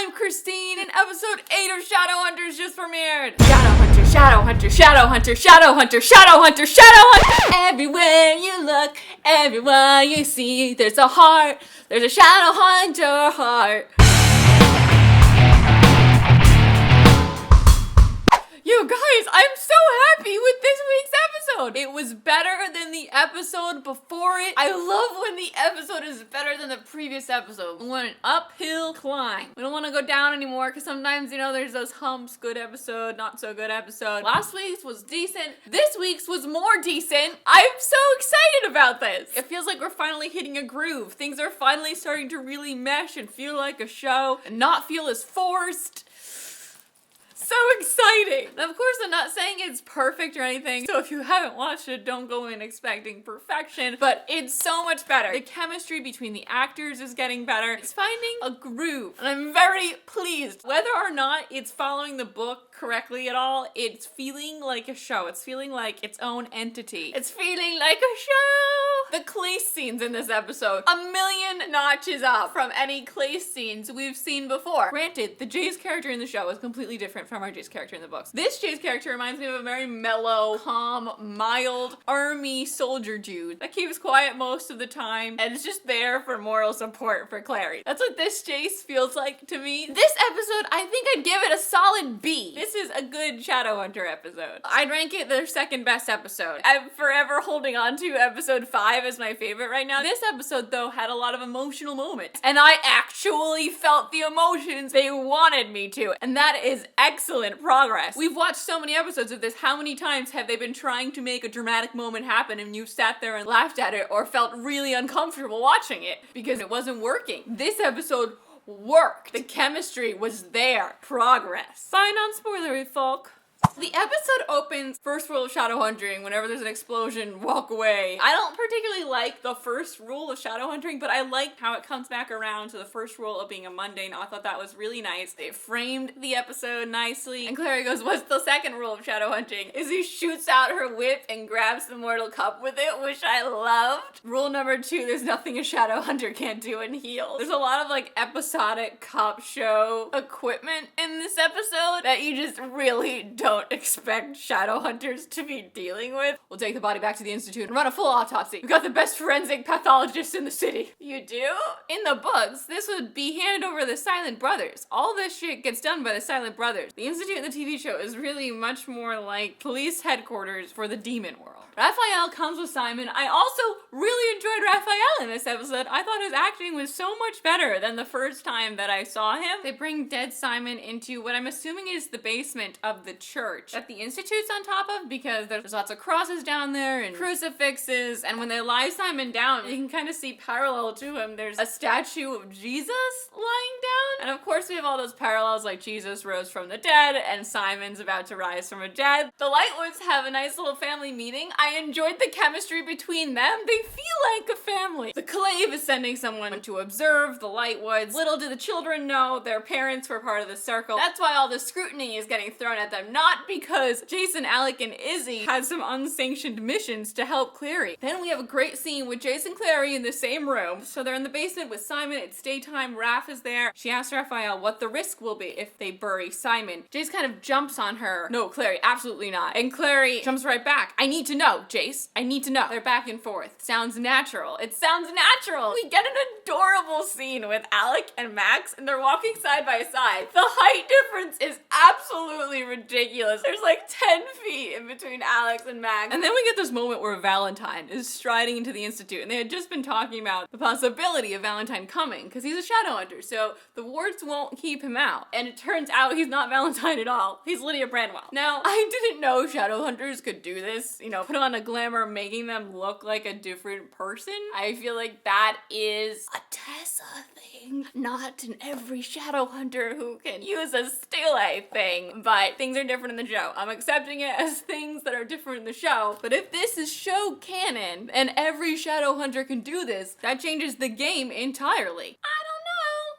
I'm Christine, and episode 8 of Shadowhunters just premiered. Shadowhunter, Shadowhunter, Shadowhunter, Shadowhunter, Shadowhunter, Shadowhunter. Everywhere you look, everywhere you see, there's a heart. There's a Shadowhunter heart. You guys, I'm so happy with this week's episode. It was better than the episode before it. I love when the episode is better than the previous episode. We want an uphill climb. We don't want to go down anymore because sometimes, you know, there's those humps. Good episode, not so good episode. Last week's was decent. This week's was more decent. I'm so excited about this. It feels like we're finally hitting a groove. Things are finally starting to really mesh and feel like a show and not feel as forced. So exciting! And of course, I'm not saying it's perfect or anything, so if you haven't watched it, don't go in expecting perfection, but it's so much better. The chemistry between the actors is getting better. It's finding a groove, and I'm very pleased. Whether or not it's following the book correctly at all, it's feeling like a show. It's feeling like its own entity. It's feeling like a show! The Clace scenes in this episode, a million notches up from any Clace scenes we've seen before. Granted, the Jace character in the show is completely different from our Jace character in the books. This Jace character reminds me of a very mellow, calm, mild, army soldier dude that keeps quiet most of the time and is just there for moral support for Clary. That's what this Jace feels like to me. This episode, I think I'd give it a solid B. This is a good Shadowhunter episode. I'd rank it their second best episode. I'm forever holding on to episode 5 as my favorite right now. This episode, though, had a lot of emotional moments, and I actually felt the emotions they wanted me to, and that is excellent progress. We've watched so many episodes of this. How many times have they been trying to make a dramatic moment happen and you sat there and laughed at it or felt really uncomfortable watching it because it wasn't working? This episode worked. The chemistry was there. Progress. Bye, non-spoilery folk. The episode opens, first rule of Shadowhunting, whenever there's an explosion, walk away. I don't particularly like the first rule of Shadowhunting, but I like how it comes back around to the first rule of being a mundane. I thought that was really nice. They framed the episode nicely. And Clary goes, what's the second rule of Shadowhunting? Is he shoots out her whip and grabs the mortal cup with it, which I loved. Rule number 2, there's nothing a Shadowhunter can't do in heels. There's a lot of like episodic cop show equipment in this episode that you just really don't expect Shadowhunters to be dealing with. We'll take the body back to the Institute and run a full autopsy. We've got the best forensic pathologists in the city. You do? In the books, this would be handed over to the Silent Brothers. All this shit gets done by the Silent Brothers. The Institute in the TV show is really much more like police headquarters for the demon world. Raphael comes with Simon. I also really enjoyed Raphael in this episode. I thought his acting was so much better than the first time that I saw him. They bring dead Simon into what I'm assuming is the basement of the church that the Institute's on top of, because there's lots of crosses down there and crucifixes, and when they lie Simon down, you can kind of see parallel to him. There's a statue of Jesus lying down, and of course we have all those parallels like Jesus rose from the dead and Simon's about to rise from the dead. The Lightwoods have a nice little family meeting. I enjoyed the chemistry between them. They feel like a family. The Clave is sending someone to observe the Lightwoods. Little do the children know their parents were part of the circle. That's why all the scrutiny is getting thrown at them, not because Jason, Alec, and Izzy had some unsanctioned missions to help Clary. Then we have a great scene with Jason and Clary in the same room. So they're in the basement with Simon. It's daytime. Raph is there. She asks Raphael what the risk will be if they bury Simon. Jace kind of jumps on her. No, Clary, absolutely not. And Clary jumps right back. I need to know, Jace. I need to know. They're back and forth. Sounds natural. It sounds natural. We get an adorable scene with Alec and Max, and they're walking side by side. The height difference is absolutely ridiculous. There's like 10 feet in between Alex and Max. And then we get this moment where Valentine is striding into the Institute, and they had just been talking about the possibility of Valentine coming, because he's a Shadowhunter, so the wards won't keep him out. And it turns out he's not Valentine at all. He's Lydia Branwell. Now, I didn't know Shadowhunters could do this, you know, put on a glamour making them look like a different person. I feel like that is a Tessa thing, not an every Shadowhunter who can use a stele thing, but things are different in the show. I'm accepting it as things that are different in the show, but if this is show canon and every Shadowhunter can do this, that changes the game entirely. I don't know.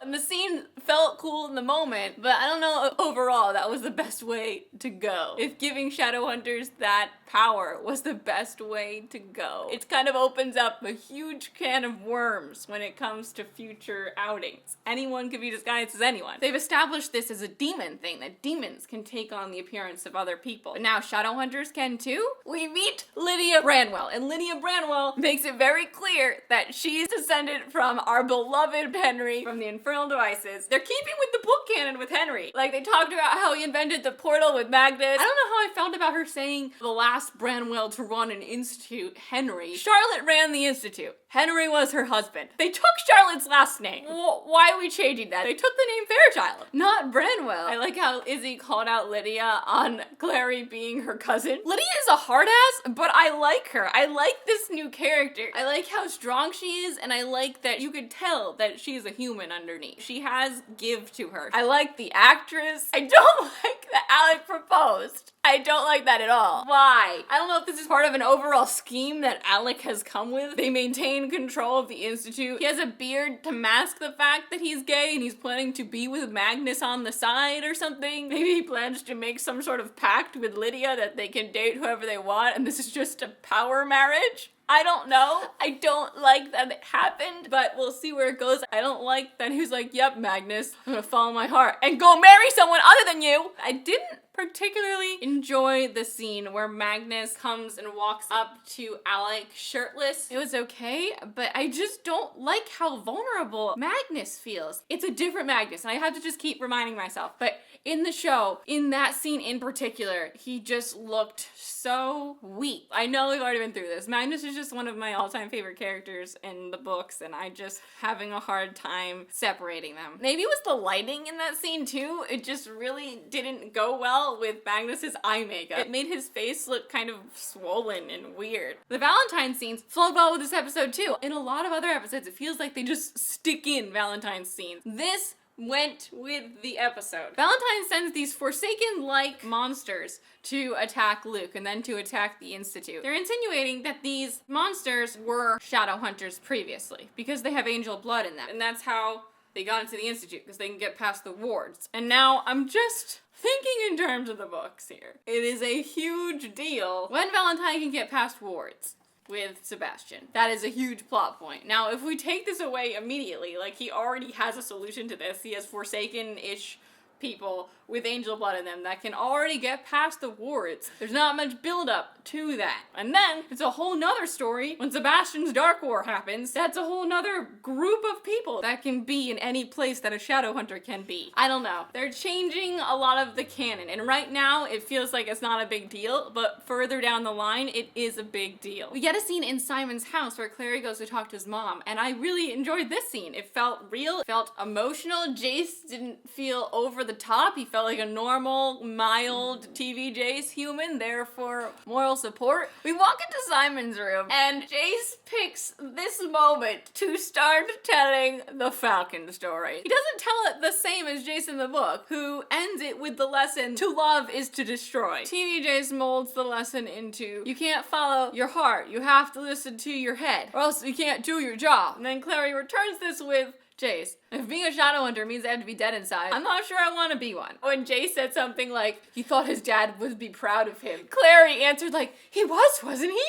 And the scene felt felt cool in the moment, but I don't know if overall that was the best way to go. If giving Shadowhunters that power was the best way to go. It kind of opens up a huge can of worms when it comes to future outings. Anyone can be disguised as anyone. They've established this as a demon thing, that demons can take on the appearance of other people. But now Shadowhunters can too? We meet Lydia Branwell, and Lydia Branwell makes it very clear that she's descended from our beloved Henry from the Infernal Devices. They're keeping with the book canon with Henry. Like, they talked about how he invented the portal with Magnus. I don't know how I felt about her saying the last Branwell to run an institute, Henry. Charlotte ran the institute. Henry was her husband. They took Charlotte's last name. Why are we changing that? They took the name Fairchild, not Branwell. I like how Izzy called out Lydia on Clary being her cousin. Lydia is a hard ass, but I like her. I like this new character. I like how strong she is, and I like that you could tell that she's a human underneath. She has give to her. I like the actress. I don't like that Alec proposed. I don't like that at all. Why? I don't know if this is part of an overall scheme that Alec has come with. They maintain control of the Institute. He has a beard to mask the fact that he's gay and he's planning to be with Magnus on the side or something. Maybe he plans to make some sort of pact with Lydia that they can date whoever they want and this is just a power marriage. I don't know. I don't like that it happened, but we'll see where it goes. I don't like that he was like, yep, Magnus, I'm gonna follow my heart and go marry someone other than you. I didn't particularly enjoy the scene where Magnus comes and walks up to Alec shirtless. It was okay, but I just don't like how vulnerable Magnus feels. It's a different Magnus, and I have to just keep reminding myself, but in the show, in that scene in particular, he just looked so weak. I know we've already been through this. Magnus is just one of my all-time favorite characters in the books, and I just having a hard time separating them. Maybe it was the lighting in that scene too. It just really didn't go well with Magnus's eye makeup. It made his face look kind of swollen and weird. The Valentine scenes flowed well with this episode too. In a lot of other episodes, it feels like they just stick in Valentine scenes. This went with the episode. Valentine sends these Forsaken-like monsters to attack Luke and then to attack the Institute. They're insinuating that these monsters were Shadowhunters previously because they have angel blood in them. And that's how they got into the Institute, because they can get past the wards. And now I'm just thinking in terms of the books here. It is a huge deal when Valentine can get past wards with Sebastian. That is a huge plot point. Now, if we take this away immediately, like he already has a solution to this, he has Forsaken-ish people with angel blood in them that can already get past the wards. There's not much build-up to that. And then, it's a whole nother story when Sebastian's Dark War happens. That's a whole nother group of people that can be in any place that a Shadowhunter can be. I don't know. They're changing a lot of the canon, and right now, it feels like it's not a big deal, but further down the line, it is a big deal. We get a scene in Simon's house where Clary goes to talk to his mom, and I really enjoyed this scene. It felt real, it felt emotional. Jace didn't feel over the top. He felt like a normal, mild TV Jace human, there for moral support. We walk into Simon's room, and Jace picks this moment to start telling the Falcon story. He doesn't tell it the same as Jace in the book, who ends it with the lesson, to love is to destroy. TV Jace molds the lesson into, you can't follow your heart, you have to listen to your head, or else you can't do your job. And then Clary returns this with, Jace, if being a Shadowhunter means I have to be dead inside, I'm not sure I want to be one. When Jace said something like, he thought his dad would be proud of him, Clary answered like, he was, wasn't he?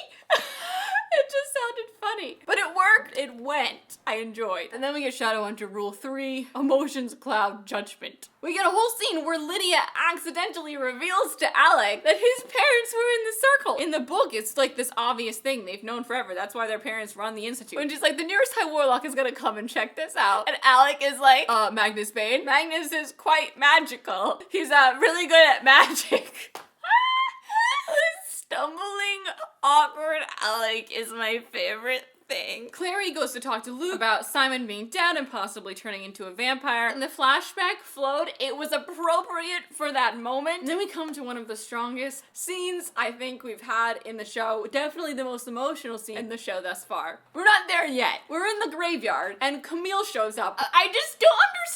It just sounded funny. But it worked. It went. I enjoyed. And then we get Shadowhunter Rule 3, Emotions Cloud Judgment. We get a whole scene where Lydia accidentally reveals to Alec that his parents were in the circle. In the book, it's like this obvious thing they've known forever. That's why their parents run the Institute. And she's like, the nearest High Warlock is gonna come and check this out. And Alec is like, Magnus Bane. Magnus is quite magical. He's really good at magic. Stumbling, awkward Alec is my favorite thing. Clary goes to talk to Luke about Simon being dead and possibly turning into a vampire. And the flashback flowed. It was appropriate for that moment. And then we come to one of the strongest scenes I think we've had in the show. Definitely the most emotional scene in the show thus far. We're not there yet. We're in the graveyard and Camille shows up. I just don't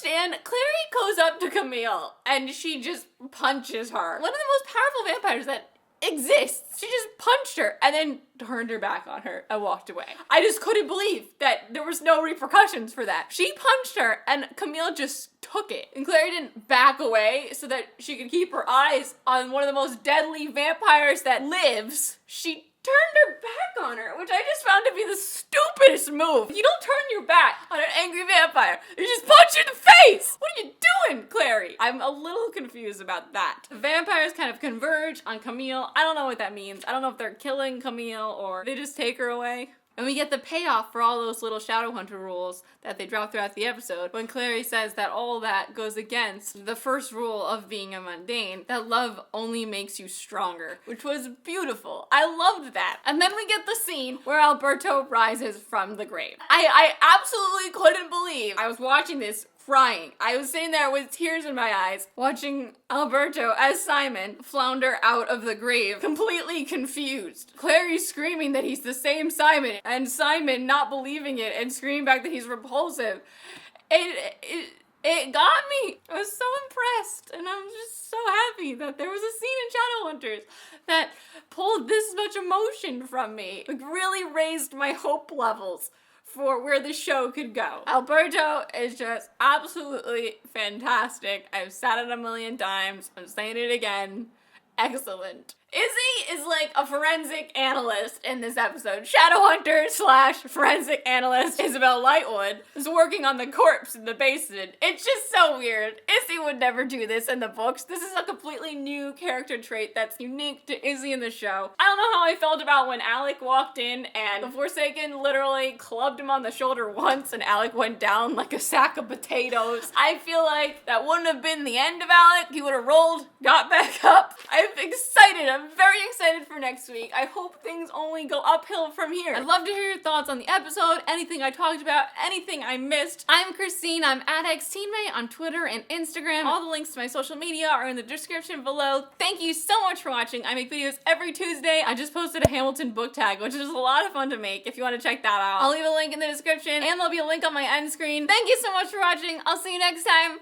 understand. Clary goes up to Camille and she just punches her. One of the most powerful vampires that exists. She just punched her and then turned her back on her and walked away. I just couldn't believe that there was no repercussions for that. She punched her and Camille just took it. And Clary didn't back away so that she could keep her eyes on one of the most deadly vampires that lives. She turned her back on her, which I just found to be the stupidest move. You don't turn your back on an angry vampire. You just punch her in the face. What are you doing, Clary? I'm a little confused about that. The vampires kind of converge on Camille. I don't know what that means. I don't know if they're killing Camille or they just take her away. And we get the payoff for all those little Shadowhunter rules that they drop throughout the episode when Clary says that all that goes against the first rule of being a mundane, that love only makes you stronger, which was beautiful. I loved that. And then we get the scene where Alberto rises from the grave. I absolutely couldn't believe I was watching this crying. I was sitting there with tears in my eyes, watching Alberto as Simon flounder out of the grave, completely confused. Clary screaming that he's the same Simon, and Simon not believing it and screaming back that he's repulsive. It got me. I was so impressed, and I'm just so happy that there was a scene in Shadowhunters that pulled this much emotion from me. It really raised my hope levels for where the show could go. Alberto is just absolutely fantastic. I've said it a million times. I'm saying it again. Excellent. Izzy is like a forensic analyst in this episode. Shadowhunter / forensic analyst Isabel Lightwood is working on the corpse in the basement. It's just so weird. Izzy would never do this in the books. This is a completely new character trait that's unique to Izzy in the show. I don't know how I felt about when Alec walked in and the Forsaken literally clubbed him on the shoulder once and Alec went down like a sack of potatoes. I feel like that wouldn't have been the end of Alec. He would have rolled, got back up. I'm excited. I'm very excited for next week. I hope things only go uphill from here. I'd love to hear your thoughts on the episode, anything I talked about, anything I missed. I'm Christine. I'm at XTeenMay on Twitter and Instagram. All the links to my social media are in the description below. Thank you so much for watching. I make videos every Tuesday. I just posted a Hamilton book tag, which is a lot of fun to make if you want to check that out. I'll leave a link in the description and there'll be a link on my end screen. Thank you so much for watching. I'll see you next time.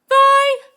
Bye!